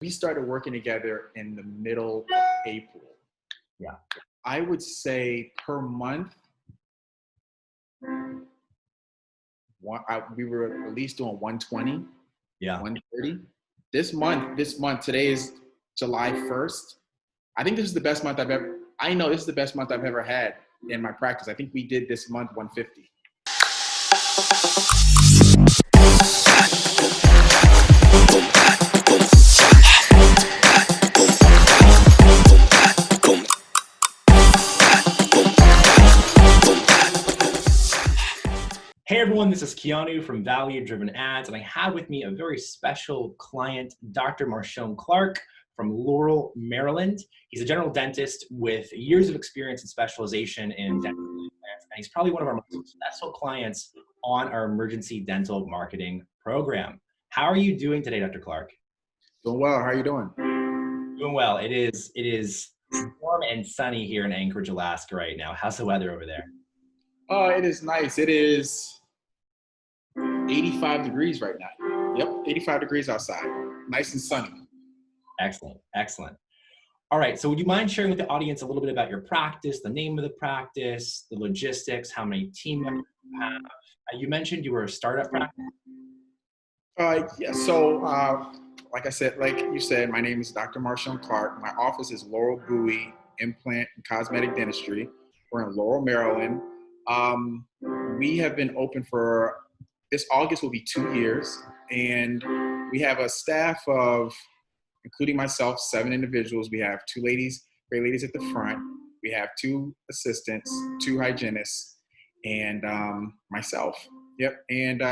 We started working together in the middle of April. Yeah. I would say per month, we were at least doing 120, Yeah. 130. This month, today is July 1st. I think this is the best month I know this is the best month I've ever had in my practice. I think we did this month 150. Hey everyone, this is Keanu from Value Driven Ads, and I have with me a very special client, Dr. Marshone Clark from Laurel, Maryland. He's a general dentist with years of experience and specialization in dental implants, and he's probably one of our most successful clients on our emergency dental marketing program. How are you doing today, Dr. Clark? Doing well. How are you doing? Doing well. It is warm and sunny here in Anchorage, Alaska right now. How's the weather over there? It is nice. It is 85 degrees right now. Yep, 85 degrees outside. Nice and sunny. Excellent, excellent. All right, so would you mind sharing with the audience a little bit about your practice, the name of the practice, the logistics, how many team members you have? You mentioned you were a startup practice. Yeah, so like you said, my name is Dr. Marshone Clark. My office is Laurel Bowie Implant and Cosmetic Dentistry. We're in Laurel, Maryland. We have been open for, this August will be 2 years, and we have a staff of, including myself, 7 individuals. We have 2 ladies, great ladies at the front. We have 2 assistants, 2 hygienists, and myself. Yep, and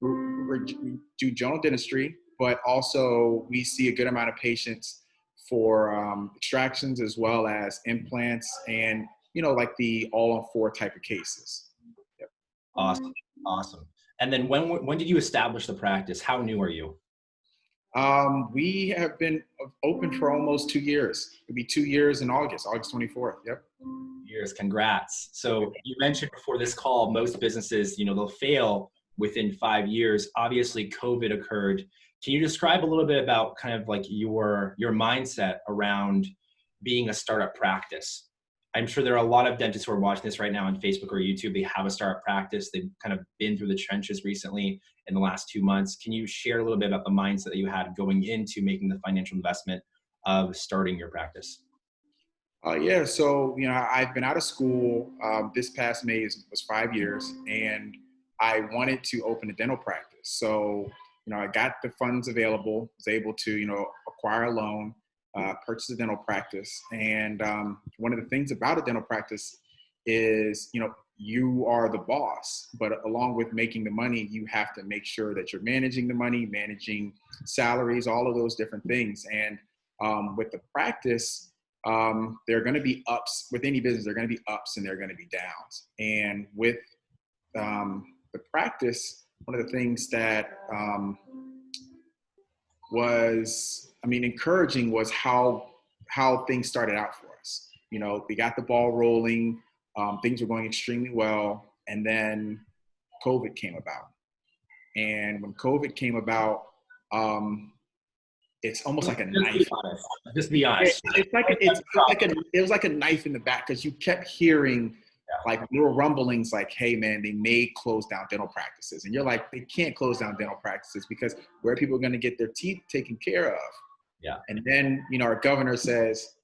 we do general dentistry, but also we see a good amount of patients for extractions as well as implants and, like the all-on-4 type of cases. Yep. Awesome, awesome. And then when did you establish the practice? How new are you? We have been open for almost 2 years. It'll be 2 years in August 24th. Yep. Years, congrats. So you mentioned before this call, most businesses, they'll fail within 5 years. Obviously, COVID occurred. Can you describe a little bit about kind of like your mindset around being a startup practice? I'm sure there are a lot of dentists who are watching this right now on Facebook or YouTube. They have a startup practice. They've kind of been through the trenches recently in the last 2 months. Can you share a little bit about the mindset that you had going into making the financial investment of starting your practice? Yeah, so I've been out of school. This past May was 5 years, and I wanted to open a dental practice. So I got the funds available, was able to acquire a loan, purchase a dental practice. And one of the things about a dental practice is you are the boss, but along with making the money, you have to make sure that you're managing the money, managing salaries, all of those different things. And with the practice, there are going to be ups with any business. There are going to be ups and there are going to be downs. And with the practice, one of the things that was, encouraging was how things started out for us. We got the ball rolling, things were going extremely well, and then COVID came about. And when COVID came about, it's almost like a knife. Just be honest. It was like a knife in the back, because you kept hearing like little rumblings like, hey man, they may close down dental practices. And you're like, they can't close down dental practices because where are people going to get their teeth taken care of? Yeah. And then, our governor says,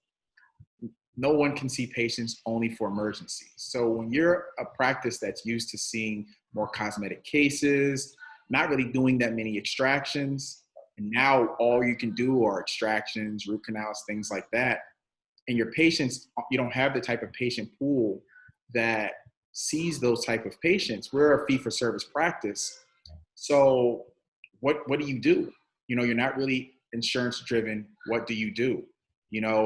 no one can see patients, only for emergencies. So when you're a practice that's used to seeing more cosmetic cases, not really doing that many extractions, and now all you can do are extractions, root canals, things like that. And your patients, you don't have the type of patient pool that sees those type of patients. We're a fee-for-service practice. So what do you do? You're not really insurance driven. What do you do?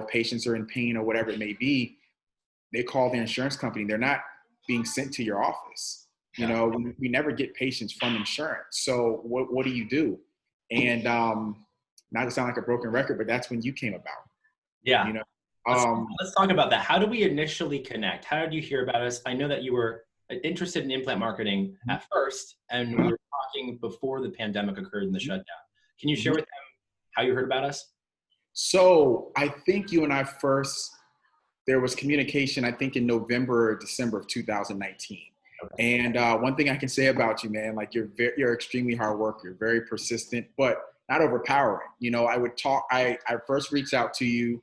Patients are in pain or whatever it may be. They call the insurance company. They're not being sent to your office. We never get patients from insurance. So what do you do? And not to sound like a broken record, but that's when you came about. Yeah. Let's talk about that. How did we initially connect? How did you hear about us? I know that you were interested in implant marketing at first, and we were talking before the pandemic occurred in the shutdown. Can you share with them how you heard about us? So I think you and I first, there was communication, I think in November or December of 2019. Okay. And one thing I can say about you, man, like you're extremely hard worker, you're very persistent, but not overpowering. You know, I first reached out to you.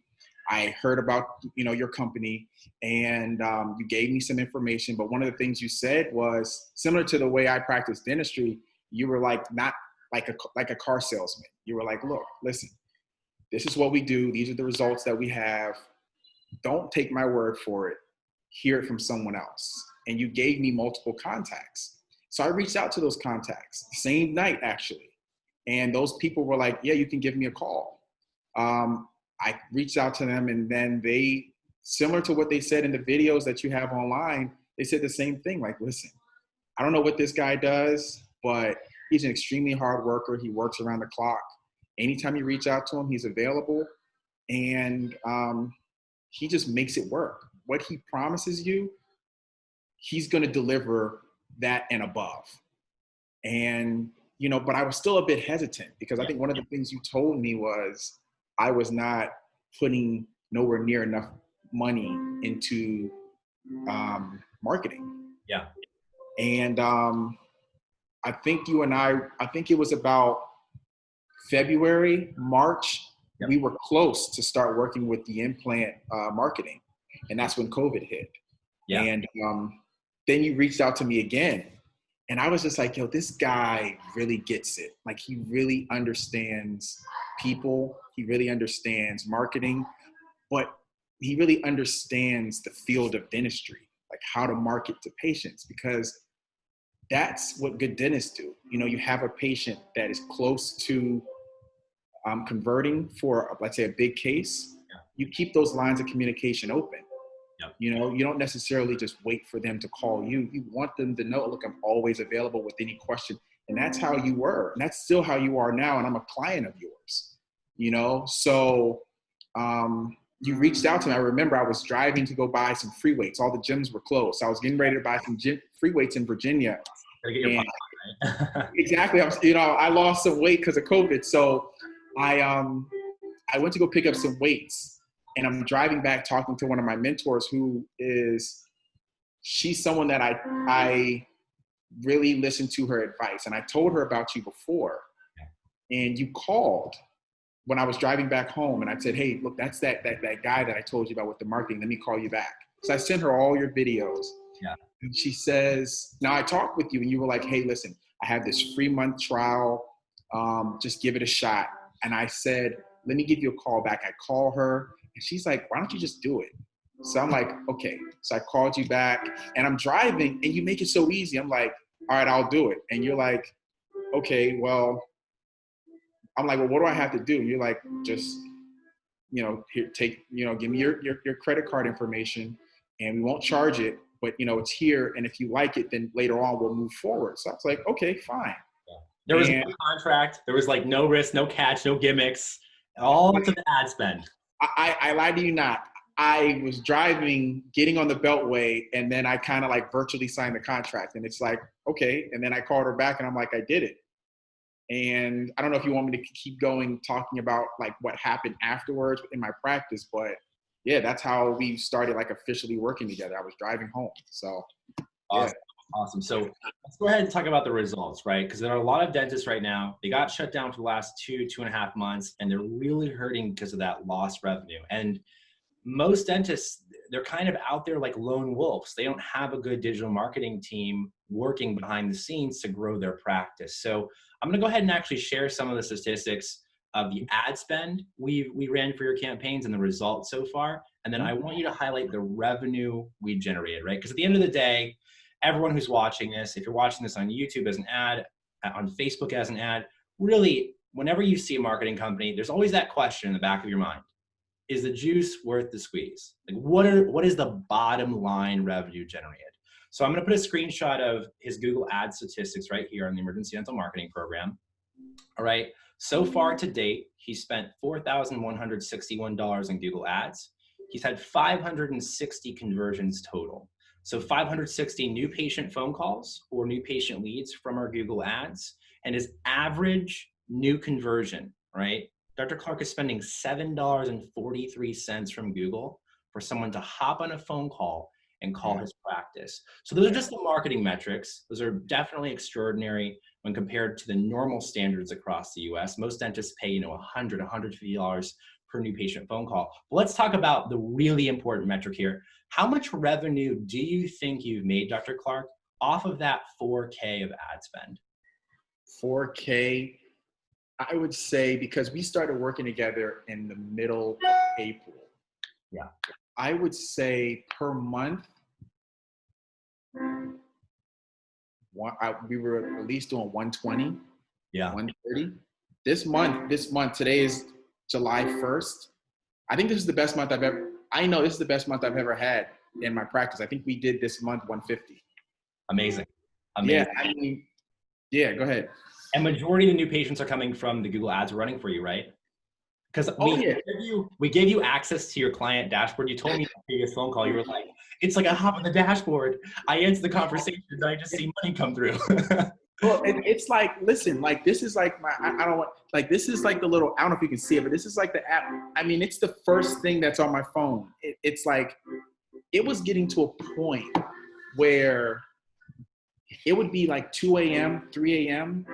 I heard about, your company, and you gave me some information. But one of the things you said was similar to the way I practice dentistry. You were like, not like a car salesman. You were like, look, listen, this is what we do. These are the results that we have. Don't take my word for it. Hear it from someone else. And you gave me multiple contacts. So I reached out to those contacts the same night, actually. And those people were like, yeah, you can give me a call. I reached out to them, and then they, similar to what they said in the videos that you have online, they said the same thing. Like, listen, I don't know what this guy does, but he's an extremely hard worker. He works around the clock. Anytime you reach out to him, he's available. And he just makes it work. What he promises you, he's going to deliver that and above. And, but I was still a bit hesitant because I think one of the things you told me was I was not putting nowhere near enough money into marketing. Yeah. And I think I think it was about February, March, we were close to start working with the implant marketing. And that's when COVID hit. Yeah. And then you reached out to me again. And I was just like, yo, this guy really gets it. Like, he really understands people. He really understands marketing. But he really understands the field of dentistry, like how to market to patients, because that's what good dentists do. You have a patient that is close to converting for, let's say, a big case. You keep those lines of communication open. You don't necessarily just wait for them to call you. You want them to know, look, I'm always available with any question. And that's how you were. And that's still how you are now. And I'm a client of yours, So you reached out to me. I remember I was driving to go buy some free weights. All the gyms were closed. So I was getting ready to buy some free weights in Virginia. Gotta get your pocket, right? Exactly. I lost some weight because of COVID. So I went to go pick up some weights, and I'm driving back talking to one of my mentors she's someone that I really listened to her advice. And I told her about you before, and you called when I was driving back home, and I said, hey, look, that's that guy that I told you about with the marketing. Let me call you back. So I sent her all your videos. Yeah. And she says, now I talked with you, and you were like, hey, listen, I have this free month trial. Just give it a shot. And I said, let me give you a call back. I call her, and she's like, why don't you just do it? So I'm like, okay. So I called you back, and I'm driving, and you make it so easy. I'm like, all right, I'll do it. And you're like, okay, well, I'm like, well, what do I have to do? And you're like, just, here, take, give me your credit card information, and we won't charge it, but it's here. And if you like it, then later on we'll move forward. So I was like, okay, fine. There was no contract. There was like no risk, no catch, no gimmicks, all to the ad spend. I lied to you not. I was driving, getting on the Beltway, and then I kind of like virtually signed the contract. And it's like, okay. And then I called her back, and I'm like, I did it. And I don't know if you want me to keep going talking about like what happened afterwards in my practice, but yeah, that's how we started like officially working together. I was driving home. So awesome. Yeah. Awesome. So let's go ahead and talk about the results, right? Because there are a lot of dentists right now, they got shut down for the last 2.5 months, and they're really hurting because of that lost revenue. And most dentists, they're kind of out there like lone wolves. They don't have a good digital marketing team working behind the scenes to grow their practice. So I'm going to go ahead and actually share some of the statistics of the ad spend we ran for your campaigns and the results so far. And then I want you to highlight the revenue we generated, right? Because at the end of the day, everyone who's watching this, if you're watching this on YouTube as an ad, on Facebook as an ad, really, whenever you see a marketing company, there's always that question in the back of your mind. Is the juice worth the squeeze? Like, what is the bottom line revenue generated? So I'm going to put a screenshot of his Google Ads statistics right here on the Emergency Dental Marketing Program. All right. So far to date, he spent $4,161 in Google Ads. He's had 560 conversions total. So 560 new patient phone calls or new patient leads from our Google Ads, and his average new conversion, right? Dr. Clark is spending $7.43 from Google for someone to hop on a phone call and call his practice. So those are just the marketing metrics. Those are definitely extraordinary when compared to the normal standards across the US. Most dentists pay, $100, $150 per new patient phone call. But let's talk about the really important metric here. How much revenue do you think you've made, Dr. Clark, off of that 4K of ad spend? 4K, I would say, because we started working together in the middle of April. Yeah. I would say per month, we were at least doing 120, 130. This month, today is July 1st. I think this is the best month I know this is the best month I've ever had in my practice. I think we did this month 150. Amazing. Yeah, yeah, go ahead. And majority of the new patients are coming from the Google ads we're running for you, right? Because we gave you access to your client dashboard. You told me in the previous phone call, you were like, it's like I hop on the dashboard. I answer the conversation and I just see money come through. Well, it's like, listen, like this is like this is like the little, I don't know if you can see it, but this is like the app. I mean, it's the first thing that's on my phone. It's like, it was getting to a point where it would be like 2 a.m., 3 a.m.,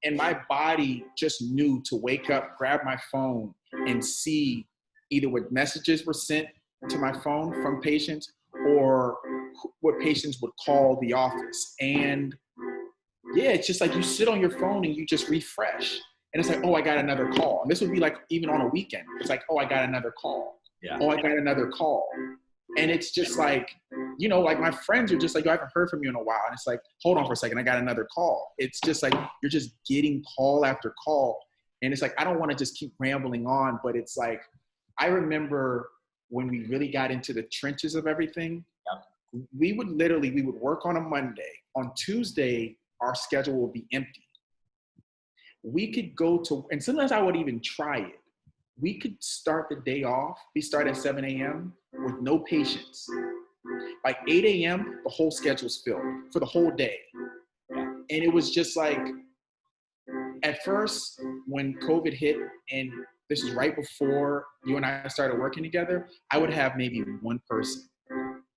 and my body just knew to wake up, grab my phone, and see either what messages were sent to my phone from patients or what patients would call the office. And yeah, it's just like you sit on your phone and you just refresh. And it's like, oh, I got another call. And this would be like even on a weekend. It's like, oh, I got another call. Yeah. Oh, I got another call. And it's just like, like my friends are just like, I haven't heard from you in a while. And it's like, hold on for a second, I got another call. It's just like, you're just getting call after call. And it's like, I don't want to just keep rambling on, but it's like, I remember when we really got into the trenches of everything, we would work on a Monday. On Tuesday, our schedule would be empty. We could go to, and sometimes I would even try it. We could start the day off. We start at 7 a.m. with no patients. By 8 a.m., the whole schedule's filled for the whole day. And it was just like, at first, when COVID hit, and this is right before you and I started working together, I would have maybe one person,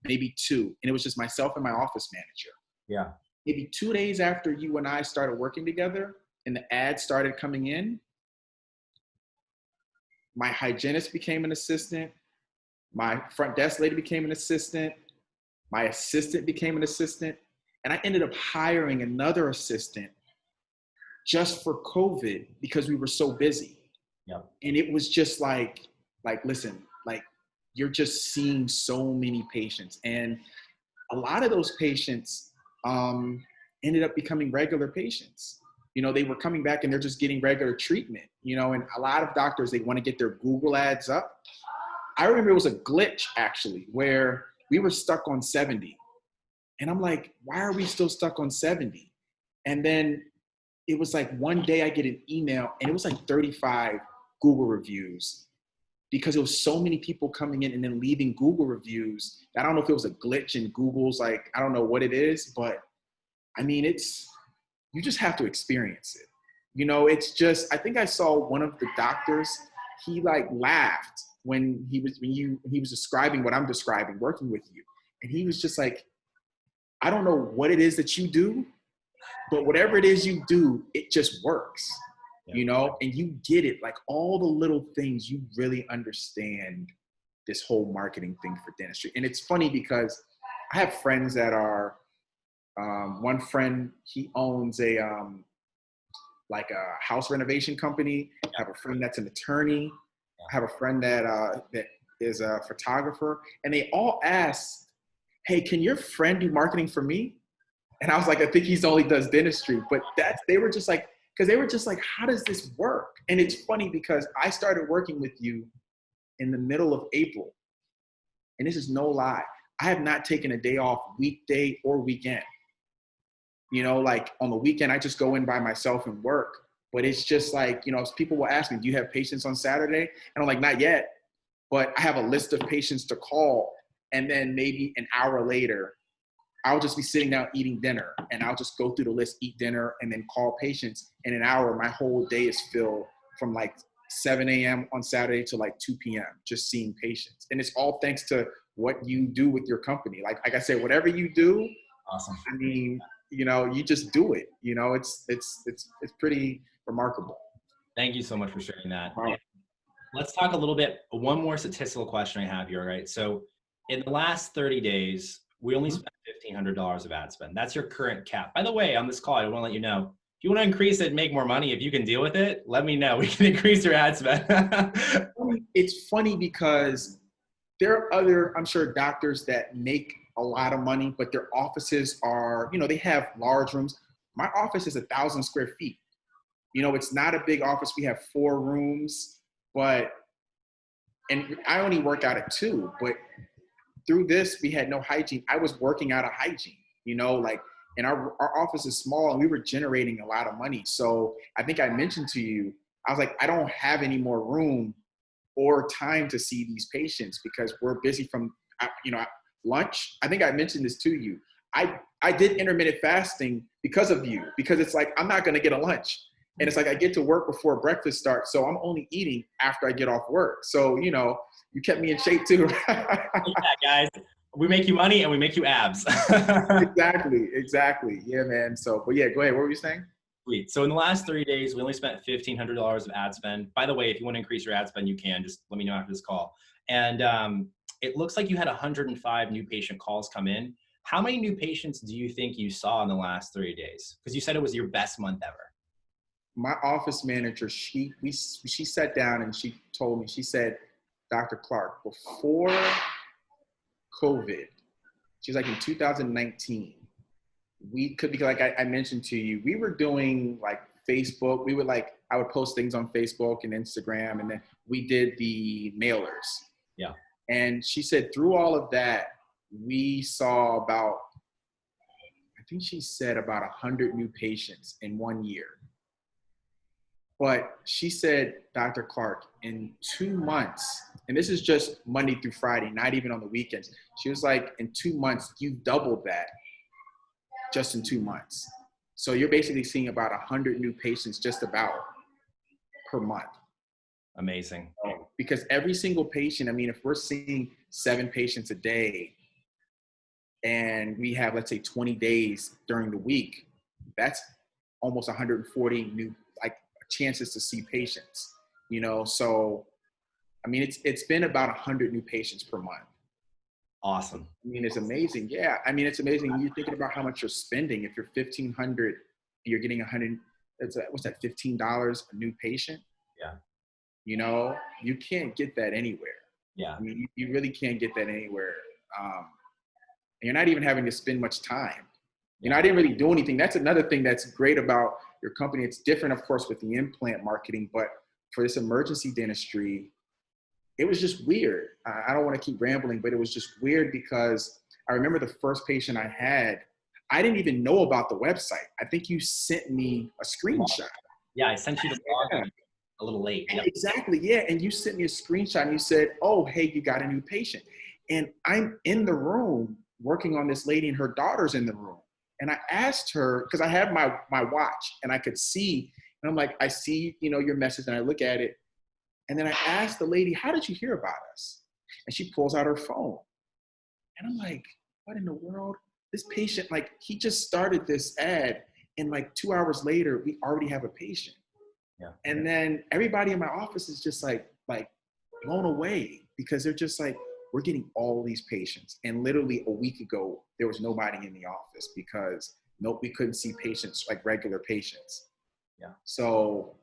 maybe two. And it was just myself and my office manager. Yeah. Maybe 2 days after you and I started working together and the ads started coming in, my hygienist became an assistant. My front desk lady became an assistant. My assistant became an assistant. And I ended up hiring another assistant just for COVID because we were so busy. Yep. And it was just like, listen, like you're just seeing so many patients. And a lot of those patients ended up becoming regular patients. They were coming back and they're just getting regular treatment, and a lot of doctors, they want to get their Google ads up. I remember it was a glitch actually where we were stuck on 70. And I'm like, why are we still stuck on 70? And then it was like one day I get an email and it was like 35 Google reviews because it was so many people coming in and then leaving Google reviews. I don't know if it was a glitch in Google's, like, I don't know what it is, but I mean, you just have to experience it. It's just, I think I saw one of the doctors, he like laughed when he was describing what I'm describing, working with you. And he was just like, I don't know what it is that you do, but whatever it is you do, it just works, and you get it. Like all the little things, you really understand this whole marketing thing for dentistry. And it's funny because I have friends that are, one friend, he owns a house renovation company. I have a friend that's an attorney. I have a friend that is a photographer, and they all asked, hey, can your friend do marketing for me? And I was like, I think he's only does dentistry, but they were just like, how does this work? And it's funny because I started working with you in the middle of April, and this is no lie. I have not taken a day off weekday or weekend. Like on the weekend, I just go in by myself and work. But it's just like, people will ask me, do you have patients on Saturday? And I'm like, not yet. But I have a list of patients to call. And then maybe an hour later, I'll just be sitting down eating dinner. And I'll just go through the list, eat dinner, and then call patients. In an hour, my whole day is filled from like 7 a.m. on Saturday to like 2 p.m. just seeing patients. And it's all thanks to what you do with your company. Like I said, whatever you do, Awesome. I mean, you know, you just do it. You know, it's pretty remarkable. Thank you so much for sharing that. Wow. Let's talk a little bit, one more statistical question I have here, right? So in the last 30 days, we only spent $1,500 of ad spend. That's your current cap. By the way, on this call, I want to let you know, if you want to increase it and make more money, if you can deal with it, let me know. We can increase your ad spend. It's funny because there are other, I'm sure, doctors that make a lot of money, but their offices are, you know, they have large rooms. My office is 1,000 square feet. You know, it's not a big office. We have 4 rooms, and I only work out at 2, but through this, we had no hygiene. I was working out of hygiene, you know, like, and our office is small and we were generating a lot of money. So I think I mentioned to you, I was like, I don't have any more room or time to see these patients because we're busy from, you know, lunch. I think I mentioned this to you. I did intermittent fasting because of you, because it's like, I'm not going to get a lunch. And it's like, I get to work before breakfast starts. So I'm only eating after I get off work. So, you know, you kept me in shape too. Yeah, guys, we make you money and we make you abs. Exactly. Yeah, man. So, but yeah, go ahead. What were you saying? Sweet. So in the last 30 days, we only spent $1,500 of ad spend. By the way, if you want to increase your ad spend, you can. Just let me know after this call. And it looks like you had 105 new patient calls come in. How many new patients do you think you saw in the last 30 days? Because you said it was your best month ever. My office manager, she sat down and she told me, she said, Dr. Clark, before COVID, she's like in 2019, we could, because like I mentioned to you, we were doing like Facebook. We would I would post things on Facebook and Instagram, and then we did the mailers. Yeah. And she said through all of that, we saw about, I think she said about 100 new patients in 1 year. But she said, Dr. Clark, in 2 months, and this is just Monday through Friday, not even on the weekends. She was like, in 2 months, you've doubled that just in 2 months. So you're basically seeing about 100 new patients just about per month. Amazing. Because every single patient, I mean, if we're seeing 7 patients a day and we have, let's say 20 days during the week, that's almost 140 new chances to see patients, you know? So, I mean, it's been about 100 new patients per month. Awesome. I mean, it's amazing. Yeah. I mean, it's amazing. You're thinking about how much you're spending. If you're 1,500, you're getting 100, what's that, $15 a new patient? Yeah. You know, you can't get that anywhere. Yeah. I mean, you really can't get that anywhere. And you're not even having to spend much time. You know, I didn't really do anything. That's another thing that's great about your company. It's different, of course, with the implant marketing, but for this emergency dentistry, it was just weird. I don't want to keep rambling, but it was just weird because I remember the first patient I had, I didn't even know about the website. I think you sent me a screenshot. Yeah, I sent you the blog a little late. Yep. Exactly, yeah. And you sent me a screenshot and you said, oh, hey, you got a new patient. And I'm in the room working on this lady and her daughter's in the room. And I asked her, because I have my watch and I could see, and I'm like, I see, you know, your message, and I look at it. And then I asked the lady, how did you hear about us? And she pulls out her phone. And I'm like, what in the world? This patient, like, he just started this ad, and like 2 hours later, we already have a patient. Yeah. And then everybody in my office is just like blown away, because they're just like, we're getting all these patients. And literally a week ago, there was nobody in the office because we couldn't see patients, like regular patients. Yeah. So,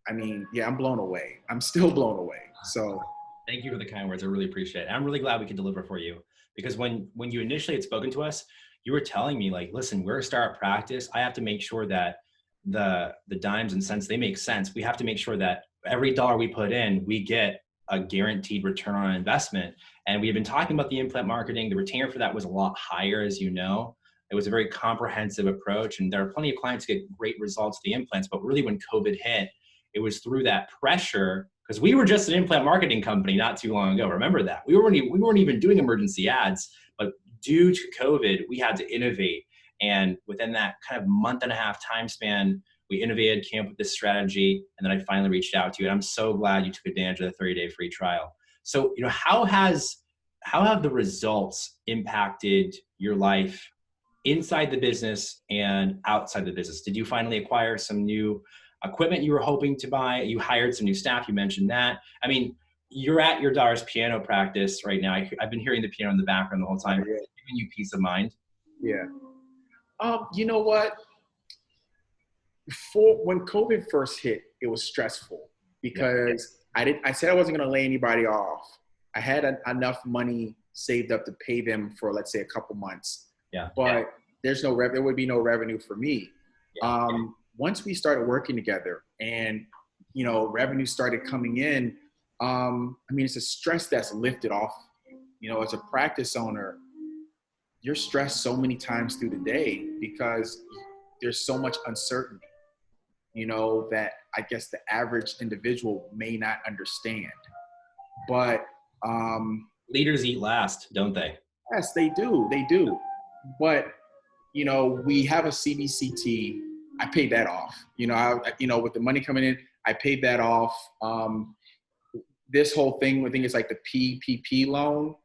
I mean, yeah, I'm blown away. I'm still blown away. So thank you for the kind words. I really appreciate it. I'm really glad we could deliver for you, because when you initially had spoken to us, you were telling me like, listen, we're a startup practice. I have to make sure that the dimes and cents, they make sense. We have to make sure that every dollar we put in, we get a guaranteed return on investment. And we have been talking about the implant marketing. The retainer for that was a lot higher, as you know. It was a very comprehensive approach, and there are plenty of clients who get great results with the implants, but really when COVID hit, it was through that pressure, because we were just an implant marketing company not too long ago. Remember that. We weren't even doing emergency ads, but due to COVID, we had to innovate. And within that kind of month and a half time span, We innovated, came up with this strategy, and then I finally reached out to you. And I'm so glad you took advantage of the 30-day free trial. So, how have the results impacted your life inside the business and outside the business? Did you finally acquire some new equipment you were hoping to buy? You hired some new staff. You mentioned that. I mean, you're at your daughter's piano practice right now. I've been hearing the piano in the background the whole time. Yeah. It's giving you peace of mind. Yeah. You know what? Before, when COVID first hit, it was stressful because I said I wasn't going to lay anybody off. I had enough money saved up to pay them for, let's say, a couple months. But there's no there would be no revenue for me. Once we started working together and, revenue started coming in, it's a stress that's lifted off. As a practice owner, you're stressed so many times through the day because there's so much uncertainty, that I guess the average individual may not understand. But leaders eat last, don't they? yes, they do. They do. But, we have a CBCT. I paid that off. With the money coming in, I paid that off. This whole thing, I think it's like the PPP loan.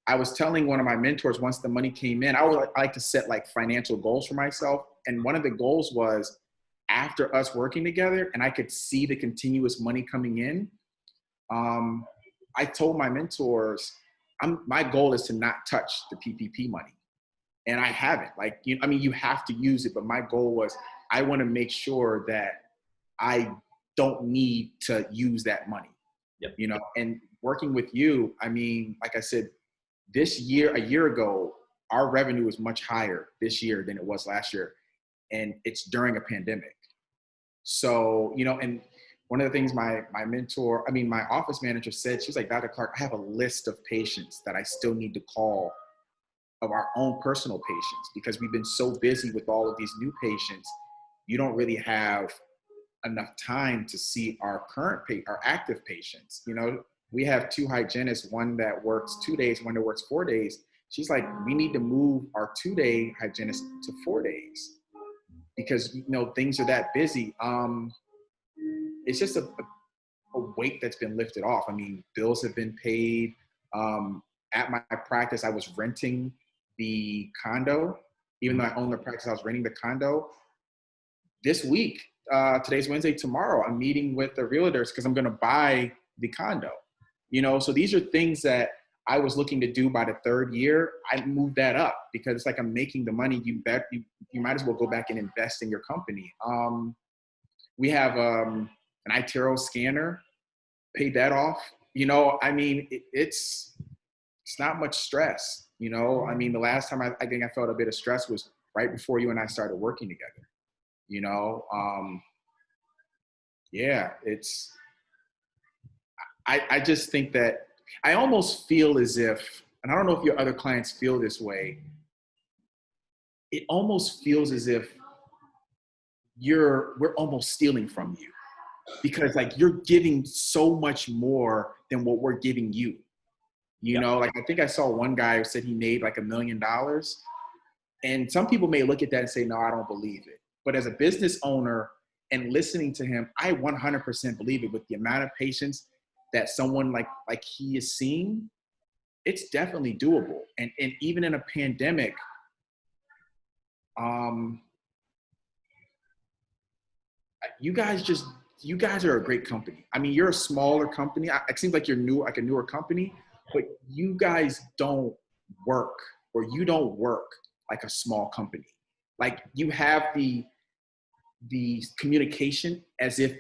I was telling one of my mentors once the money came in, I like to set like financial goals for myself. And one of the goals was after us working together and I could see the continuous money coming in. I told my mentors, my goal is to not touch the PPP money. And I haven't. You have to use it, but my goal was I want to make sure that I don't need to use that money. And working with you, like I said, a year ago, our revenue was much higher this year than it was last year. And it's during a pandemic. So, and one of the things my office manager said, she was like, Dr. Clark, I have a list of patients that I still need to call, of our own personal patients, because we've been so busy with all of these new patients. You don't really have enough time to see our active patients. We have 2 hygienists, one that works 2 days, one that works 4 days. She's like, we need to move our 2-day hygienist to 4 days because, things are that busy. It's just a weight that's been lifted off. Bills have been paid. At my practice, I was renting the condo. Even though I own the practice, I was renting the condo. This week, today's Wednesday, tomorrow, I'm meeting with the realtors because I'm going to buy the condo. So these are things that I was looking to do by the 3rd year. I moved that up because it's like I'm making the money. You might as well go back and invest in your company. We have an iTero scanner, paid that off. It's not much stress. The last time I think I felt a bit of stress was right before you and I started working together. I just think that I almost feel as if, and I don't know if your other clients feel this way, it almost feels as if we're almost stealing from you because you're giving so much more than what we're giving you. I think I saw one guy who said he made like $1 million. And some people may look at that and say, no, I don't believe it. But as a business owner and listening to him, I 100% believe it. With the amount of patience that someone like he is seeing, it's definitely doable. And even in a pandemic, you guys are a great company. You're a smaller company. It seems like you're a newer company, but you guys don't work like a small company. You have the communication as if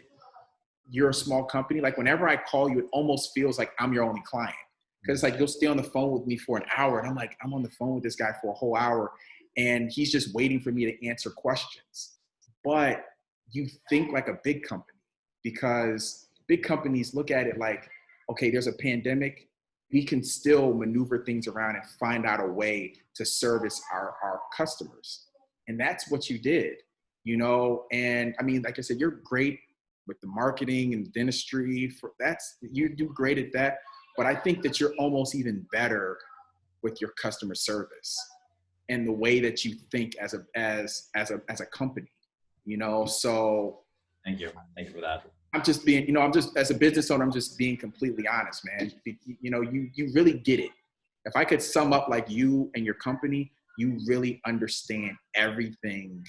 you're a small company. Whenever I call you, it almost feels like I'm your only client. Because you'll stay on the phone with me for an hour. And I'm like, I'm on the phone with this guy for a whole hour. And he's just waiting for me to answer questions. But you think like a big company, because big companies look at it like, okay, there's a pandemic. We can still maneuver things around and find out a way to service our customers. And that's what you did, and like I said, you're great with the marketing and dentistry. You do great at that. But I think that you're almost even better with your customer service and the way that you think as a company. So Thank you. Thank you for that. I'm just being, I'm just, as a business owner, I'm just being completely honest, man. You really get it. If I could sum up like you and your company, you really understand everything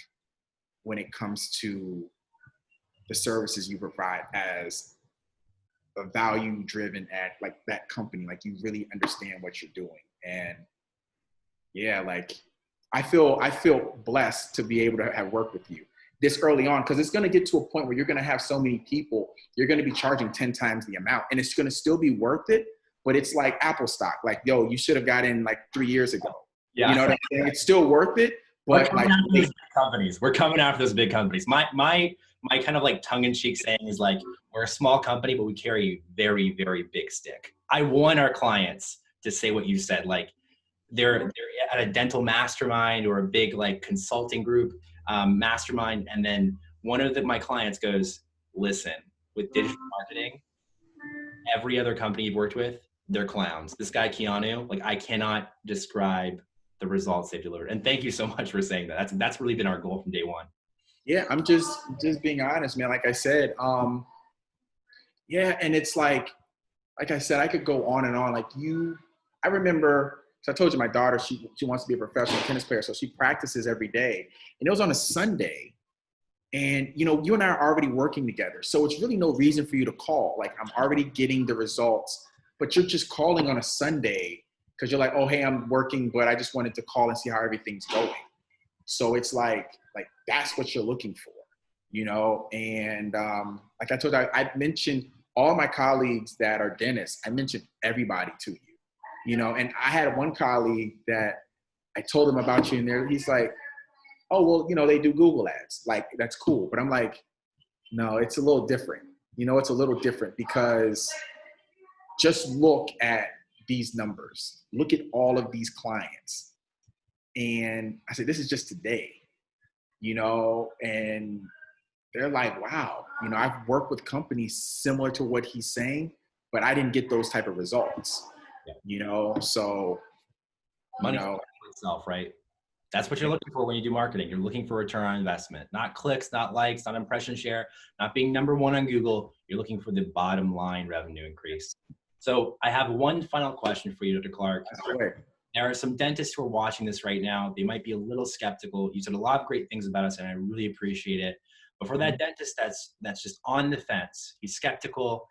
when it comes to the services you provide as a value driven at like that company. Like you really understand what you're doing. And yeah, like I feel blessed to be able to have worked with you this early on, because it's going to get to a point where you're going to have so many people, you're going to be charging 10 times the amount, and it's going to still be worth it. But it's like Apple stock. Like, yo, you should have got in like 3 years ago. Yeah. You know what I'm saying? It's still worth it. But We're coming after those big companies. We're coming after those big companies. My kind of like tongue-in-cheek saying is like, we're a small company, but we carry a very, very big stick. I want our clients to say what you said. Like they're at a dental mastermind or a big like consulting group mastermind. And then one of my clients goes, listen, with digital marketing, every other company you've worked with, they're clowns. This guy, Keanu, like I cannot describe the results they've delivered. And thank you so much for saying that. That's really been our goal from day one. Yeah, I'm just being honest, man. Like I said, yeah, and it's like I said, I could go on and on. Like I remember, so I told you my daughter, she wants to be a professional tennis player, so she practices every day. And it was on a Sunday. And, you and I are already working together. So it's really no reason for you to call. Like I'm already getting the results, but you're just calling on a Sunday because you're like, oh, hey, I'm working, but I just wanted to call and see how everything's going. So it's like that's what you're looking for, And like I told you, I mentioned all my colleagues that are dentists. I mentioned everybody to you, And I had one colleague that I told him about you, and he's like, oh, well, they do Google ads. Like, that's cool. But I'm like, no, it's a little different. It's a little different because just look at these numbers. Look at all of these clients. And I said, this is just today, and they're like, wow, I've worked with companies similar to what he's saying, but I didn't get those type of results, so, Money itself, right? That's what you're looking for when you do marketing. You're looking for return on investment, not clicks, not likes, not impression share, not being number one on Google. You're looking for the bottom line revenue increase. So I have one final question for you, Dr. Clark. There are some dentists who are watching this right now. They might be a little skeptical. You said a lot of great things about us, and I really appreciate it. But for that dentist that's just on the fence, he's skeptical,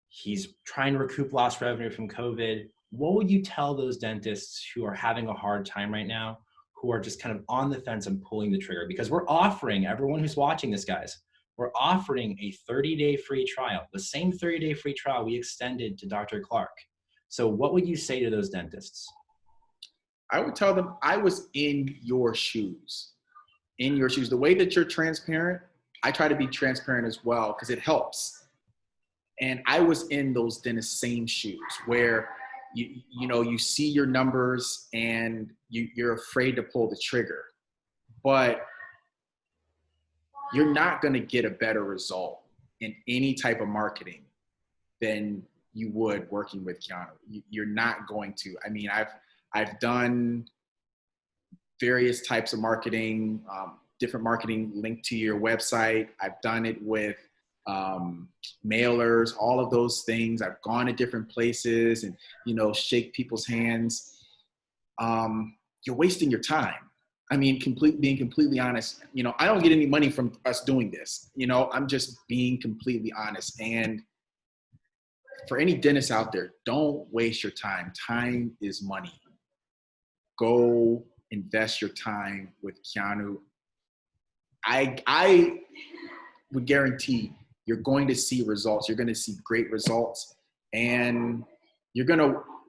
he's trying to recoup lost revenue from COVID, what would you tell those dentists who are having a hard time right now, who are just kind of on the fence and pulling the trigger? Because we're offering, everyone who's watching this, guys, we're offering a 30-day free trial, the same 30-day free trial we extended to Dr. Clark. So what would you say to those dentists? I would tell them I was in your shoes. The way that you're transparent, I try to be transparent as well because it helps. And I was in those dentists' same shoes where you see your numbers and you're afraid to pull the trigger, but you're not going to get a better result in any type of marketing than you would working with Keanu. You're not going to. I mean, I've done various types of marketing, different marketing linked to your website. I've done it with mailers, all of those things. I've gone to different places and, shake people's hands. You're wasting your time. I mean, being completely honest, I don't get any money from us doing this. I'm just being completely honest. And for any dentist out there, don't waste your time. Time is money. Go invest your time with Keanu. I would guarantee you're going to see results. You're going to see great results. And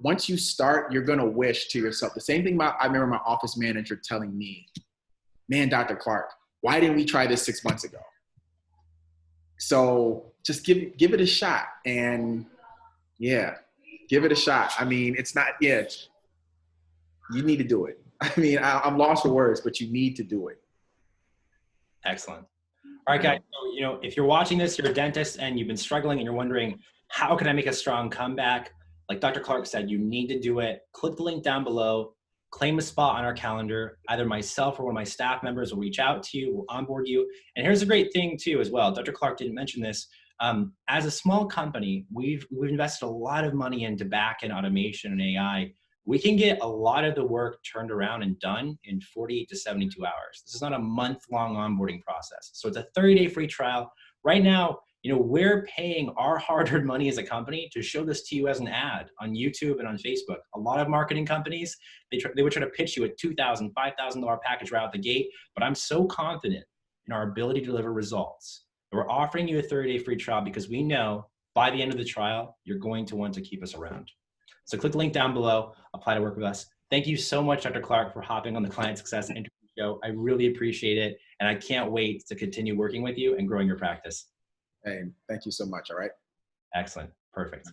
once you start, you're going to wish to yourself. The same thing I remember my office manager telling me, man, Dr. Clark, why didn't we try this 6 months ago? So just give it a shot. And yeah, give it a shot. I mean, it's not yet. You need to do it. I mean, I'm lost for words, but you need to do it. Excellent. All right, guys. So, if you're watching this, you're a dentist and you've been struggling and you're wondering, how can I make a strong comeback? Like Dr. Clark said, you need to do it. Click the link down below. claim a spot on our calendar. Either myself or one of my staff members will reach out to you, will onboard you. And here's a great thing too as well. Dr. Clark didn't mention this. As a small company, we've invested a lot of money into back-end automation and AI. We can get a lot of the work turned around and done in 48 to 72 hours. This is not a month-long onboarding process. So it's a 30-day free trial. Right now, we're paying our hard-earned money as a company to show this to you as an ad on YouTube and on Facebook. A lot of marketing companies, they would try to pitch you a $2,000, $5,000 package right out the gate, but I'm so confident in our ability to deliver results. We're offering you a 30-day free trial because we know by the end of the trial, you're going to want to keep us around. So click the link down below, apply to work with us. Thank you so much, Dr. Clark, for hopping on the Client Success Interview Show. I really appreciate it. And I can't wait to continue working with you and growing your practice. Hey, thank you so much. All right. Excellent. Perfect.